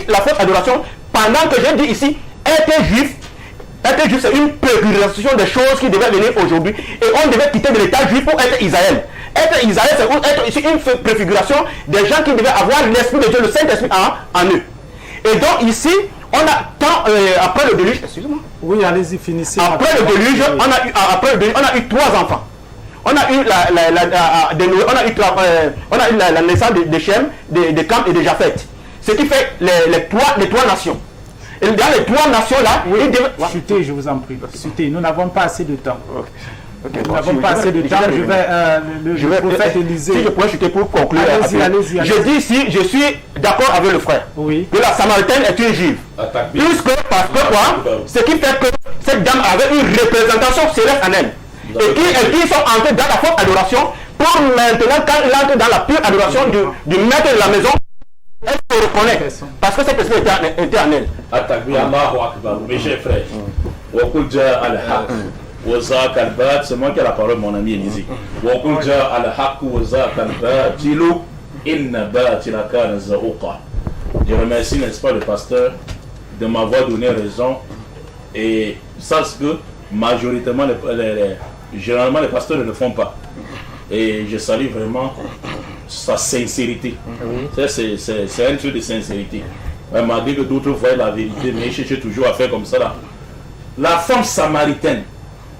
la fausse adoration, pendant que j'ai dit ici, être juif, c'est une préfiguration des choses qui devaient venir aujourd'hui. Et on devait quitter de l'état juif pour être Israël. Être Israël, c'est une préfiguration des gens qui devaient avoir l'Esprit de Dieu, le Saint-Esprit en eux. Et donc ici, on a après le déluge, excusez-moi. Oui, allez-y, finissez. Après le déluge, on a eu 3 enfants. On a eu la naissance de Shem, de Cam et de Japhet. Ce qui fait les trois nations. Et dans les 3 nations-là, oui, chutez, je vous en prie. Chutez, nous n'avons pas assez de temps. Okay, nous n'avons pas assez de temps. Je vais prophète Élisée. Si je pourrais chuter pour conclure. Allez-y. Je dis ici, je suis d'accord avec le frère. Oui. Que la Samaritaine est une juive. Parce que quoi? Ce qui fait que cette dame avait une représentation céleste en elle. Et qui sont entrés dans la fausse adoration pour maintenant, quand il entre dans la pure adoration du maître de la maison, elle se reconnaît. Parce que cet esprit était en elle. Mes chers frères, c'est moi qui ai la parole, mon ami Élisée. Je remercie, n'est-ce pas, le pasteur de m'avoir donné raison. Et ça, ce que majoritairement, généralement, les pasteurs ne le font pas. Et je salue vraiment sa sincérité. C'est un truc de sincérité. Malgré que d'autres voient la vérité, mais je cherche toujours à faire comme ça là. La femme samaritaine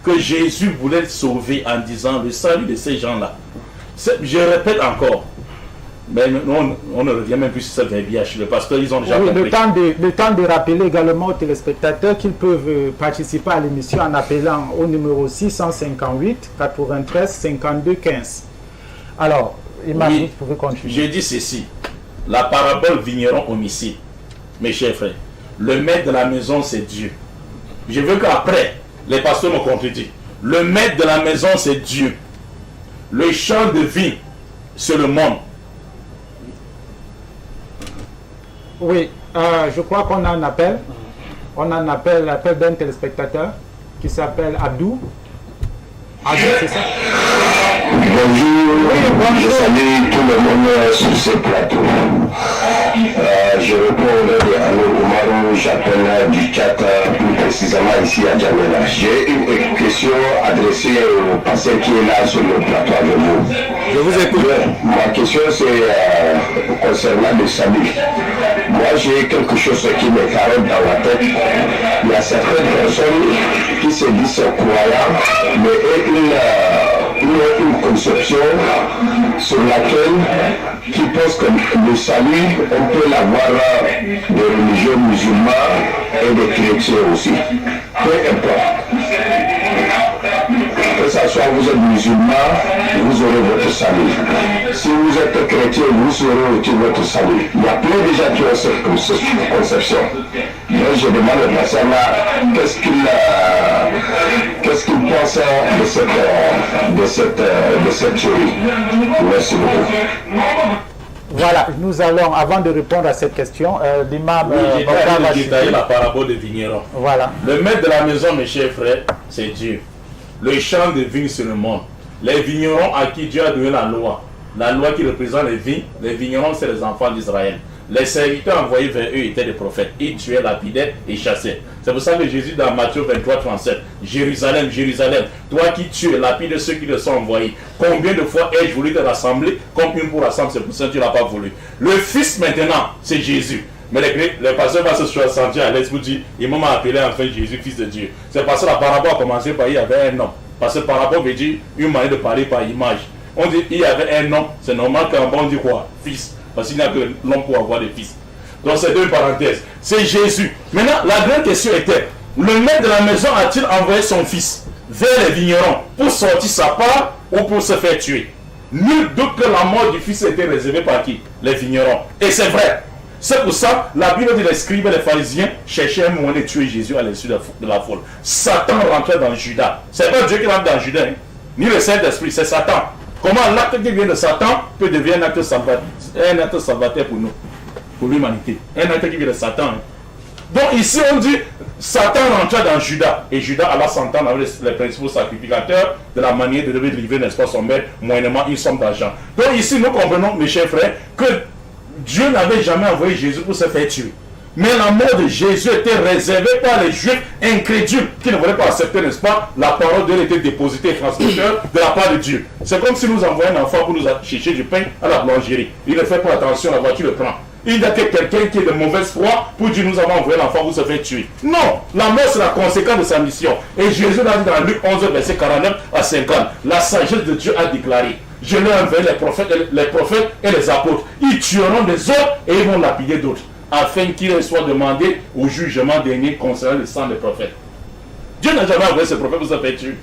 que Jésus voulait sauver en disant le salut de ces gens-là. Je répète encore, mais on ne revient même plus sur ce verbiage. Le pasteur, ils ont déjà compris. Le temps de rappeler également aux téléspectateurs qu'ils peuvent participer à l'émission en appelant au numéro 658 93 52 15. Alors, Emmanuel, vous pouvez continuer. Je dis ceci, la parabole vigneron homicide, mes chers frères, le maître de la maison c'est Dieu. Je veux qu'après, les pasteurs me contredisent. Le maître de la maison c'est Dieu. Le champ de vie c'est le monde. Oui, je crois qu'on a un appel. On a un appel d'un téléspectateur qui s'appelle Abdou. Abdou, c'est ça? Bonjour, je salue tout le monde sur ce plateau. Je réponds au nom de Anno Oumarou, j'appelle du Tchad, plus précisément ici à Djamena. J'ai une question adressée au pasteur qui est là sur le plateau avec vous. Je vous écoute. Ma question c'est concernant le salut. Moi j'ai quelque chose qui me carotte dans la tête. Il y a certaines personnes qui se disent croyants, mais une conception sur laquelle qui pense que le salut, on peut l'avoir des religieux musulmans et des chrétiens aussi. Peu importe. Que ce soit vous êtes musulman, vous aurez votre salut. Si vous êtes chrétien, vous aurez aussi votre salut. Il y a plein de gens qui ont cette conception. Donc je demande au pasteur là, qu'est-ce qu'il pense de cette théorie. Merci beaucoup. Voilà, nous allons, avant de répondre à cette question, l'imam va détailler la parabole de vigneron. Voilà. Le maître de la maison, mes chers frères, c'est Dieu. Le champ de vignes, c'est le monde. Les vignerons à qui Dieu a donné la loi qui représente les vignes, les vignerons, c'est les enfants d'Israël. Les serviteurs envoyés vers eux étaient des prophètes. Ils tuaient, lapidaient et chassaient. C'est pour ça que Jésus, dans Matthieu 23, 37, Jérusalem, Jérusalem, toi qui tues, lapides ceux qui te sont envoyés, combien de fois ai-je voulu te rassembler comme une pour rassembler? C'est pour ça que tu ne l'as pas voulu. Le Fils maintenant, c'est Jésus. Mais les pasteurs vont se sentir à l'aise pour dire, ils m'ont appelé enfin Jésus, Fils de Dieu. C'est parce que la parabole a commencé par il y avait un homme. Parce que parabole veut dire une manière de parler par image. On dit il y avait un homme, c'est normal qu'en bas on dit quoi? Fils. Parce qu'il n'y a que l'homme pour avoir des fils. Donc c'est deux parenthèses. C'est Jésus. Maintenant, la grande question était, le maître de la maison a-t-il envoyé son fils vers les vignerons pour sortir sa part ou pour se faire tuer? Nul doute que la mort du fils était réservée par qui? Les vignerons. Et c'est vrai. C'est pour ça, la Bible dit les scribes et les pharisiens cherchaient un moyen de tuer Jésus à l'issue de la foule. Satan rentrait dans Judas. C'est pas Dieu qui rentre dans Judas, hein? Ni le Saint-Esprit, c'est Satan. Comment l'acte qui vient de Satan peut devenir un acte salvateur pour nous, pour l'humanité. Un acte qui vient de Satan. Hein? Donc ici on dit, Satan rentrait dans Judas. Et Judas alla s'entendre avec les principaux sacrificateurs de la manière de devoir livrer, n'est-ce pas, son maître, moyennement une somme d'argent. Donc ici nous comprenons, mes chers frères, que Dieu n'avait jamais envoyé Jésus pour se faire tuer. Mais la mort de Jésus était réservée par les Juifs incrédules qui ne voulaient pas accepter, n'est-ce pas, la parole de Dieu était dépositée et transmise de la part de Dieu. C'est comme si nous envoyons un enfant pour nous chercher du pain à la boulangerie. Il ne fait pas attention, la voiture le prend. Il n'y a que quelqu'un qui est de mauvaise foi pour dire nous avons envoyé l'enfant pour se faire tuer. Non, la mort c'est la conséquence de sa mission. Et Jésus l'a dit dans Luc 11, verset 49 à 50. La sagesse de Dieu a déclaré: je leur enverrai les prophètes et les apôtres. Ils tueront des autres et ils vont lapider d'autres, afin qu'il soit demandé au jugement dernier concernant le sang des prophètes. Dieu n'a jamais envoyé ce prophète pour se faire tuer.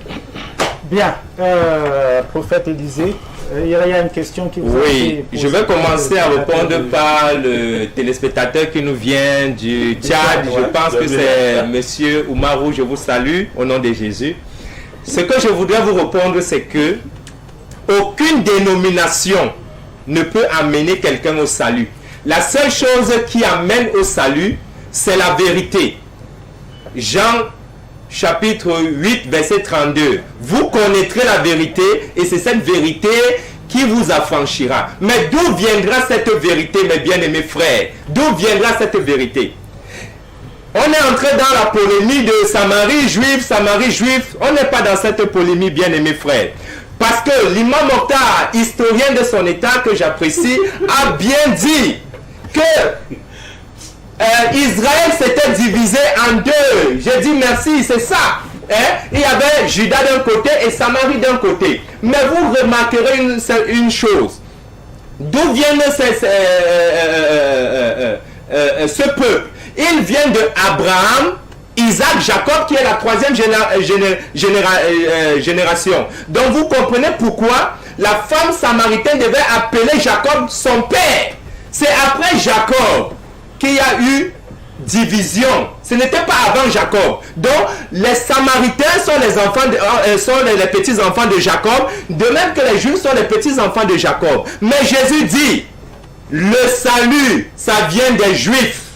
Bien, prophète Élisée, il y a une question qui vous a été posée. Je vais commencer à répondre par le téléspectateur qui nous vient du Tchad. Je pense que c'est Monsieur Oumarou, je vous salue au nom de Jésus. Ce que je voudrais vous répondre, c'est que aucune dénomination ne peut amener quelqu'un au salut. La seule chose qui amène au salut, c'est la vérité. Jean chapitre 8, verset 32. Vous connaîtrez la vérité et c'est cette vérité qui vous affranchira. Mais d'où viendra cette vérité, mes bien-aimés frères? D'où viendra cette vérité? On est entré dans la polémique de Samarie juif, Samarie juif. On n'est pas dans cette polémique, bien-aimés frères. Parce que l'imam Mokhtar, historien de son état que j'apprécie, a bien dit que Israël s'était divisé en deux. J'ai dit merci, c'est ça. Il y avait Juda d'un côté et Samarie d'un côté. Mais vous remarquerez une chose. D'où viennent ce peuple? Ils viennent de Abraham, Isaac, Jacob, qui est la troisième génération. Donc vous comprenez pourquoi la femme samaritaine devait appeler Jacob son père. C'est après Jacob qu'il y a eu division. Ce n'était pas avant Jacob. Donc les Samaritains sont les enfants sont les petits enfants de Jacob, de même que les Juifs sont les petits enfants de Jacob. Mais Jésus dit le salut, ça vient des Juifs.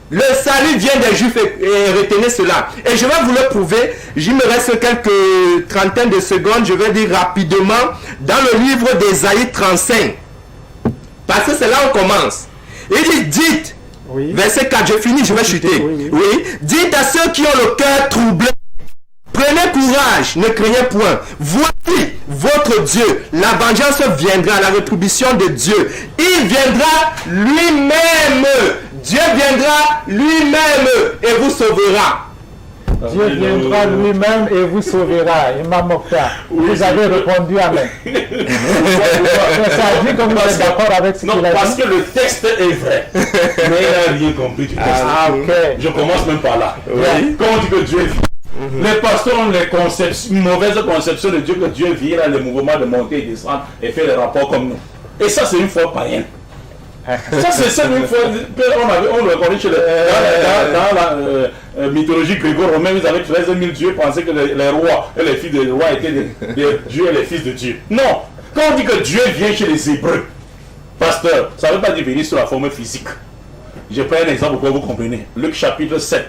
Le salut vient des Juifs et retenez cela. Et je vais vous le prouver. Il me reste quelques trentaines de secondes. Je vais dire rapidement dans le livre d'Ésaïe 35. Parce que c'est là où on commence. Il dit, dites, oui. Verset 4, je finis, je vais chuter. Oui. Dites à ceux qui ont le cœur troublé, prenez courage, ne craignez point. Voici votre Dieu. La vengeance viendra, la rétribution de Dieu. Il viendra lui-même. Dieu viendra lui-même et vous sauvera. Dieu viendra lui-même et vous sauvera. Imam Mokhtar, vous avez répondu Amen. Ça dit comme vous êtes d'accord avec ce qu'il a dit. Non, parce que le texte est vrai. Mais il n'a rien compris du texte. Je commence même par là. Quand on dit que Dieu vit, les pasteurs ont une mauvaise conception de Dieu, que Dieu vit dans les mouvements de monter et descendre et fait les rapports comme nous. Et ça, c'est une foi païenne. Ça, c'est une fois, on le connaît chez dans la mythologie gréco-romaine, ils avaient 13 000 dieux, pensaient que les rois et les fils des rois étaient des dieux et les fils de Dieu. Non, quand on dit que Dieu vient chez les Hébreux, pasteur, ça ne veut pas dire venir sur la forme physique. Je prends un exemple pour que vous compreniez. Luc chapitre 7,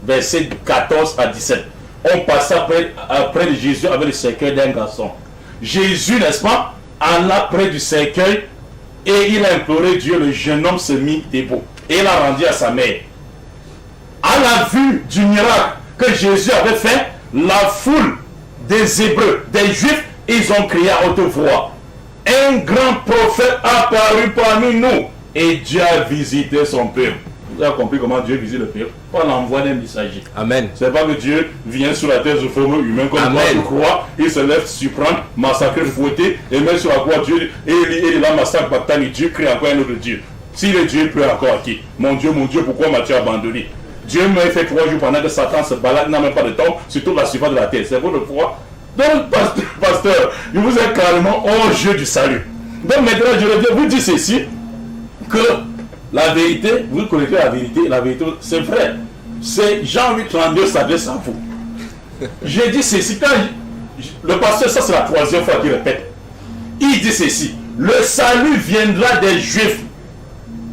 verset 14 à 17. On passe après de Jésus avec le cercueil d'un garçon. Jésus, n'est-ce pas, alla près du cercueil. Et il a imploré Dieu, le jeune homme se mit debout. Et il a rendu à sa mère. À la vue du miracle que Jésus avait fait, la foule des Hébreux, des Juifs, ils ont crié à haute voix. Un grand prophète a apparu parmi nous. Et Dieu a visité son peuple. Vous avez compris comment Dieu visite le peuple? Par l'envoi d'un messager. Amen. C'est pas que Dieu vient sur la terre sous forme humaine comme moi je crois. Il se lève, surprendre, massacrer, fouetter et mettre sur la croix Dieu. Et il a massacré Bactani. Dieu crée encore un autre Dieu. Si le Dieu peut encore à qui? Mon Dieu, pourquoi m'as-tu abandonné? Dieu m'a fait 3 jours pendant que Satan se balade, n'a même pas de temps sur toute la surface de la terre. C'est votre foi. Donc, pasteur, je vous ai carrément hors jeu du salut. Donc maintenant, je reviens vous dire ceci, que la vérité, vous connaissez la vérité, c'est vrai. C'est Jean 8, 32 s'adresse à vous. J'ai dit ceci, quand le pasteur, ça c'est la 3e fois qu'il répète. Il dit ceci, le salut viendra des Juifs.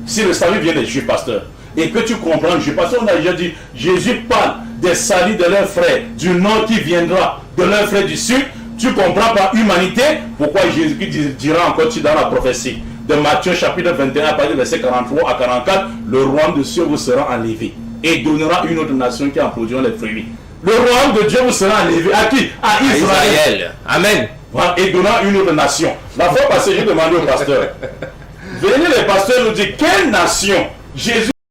Si le salut vient des Juifs, pasteur, et que tu comprends, parce qu'on a déjà dit, Jésus parle des saluts de leurs frères, du nord qui viendra, de leurs frères du sud, tu comprends par humanité, pourquoi Jésus dira encore dans la prophétie. de Matthieu chapitre 21 à partir du verset 43 à 44, le royaume de Dieu vous sera enlevé et donnera une autre nation qui en produira les fruits. Le royaume de Dieu vous sera enlevé à qui? À Israël. Amen. Voilà, et donnera une autre nation. La fois passée, j'ai demandé au pasteur. Venez les pasteurs nous dire quelle nation Jésus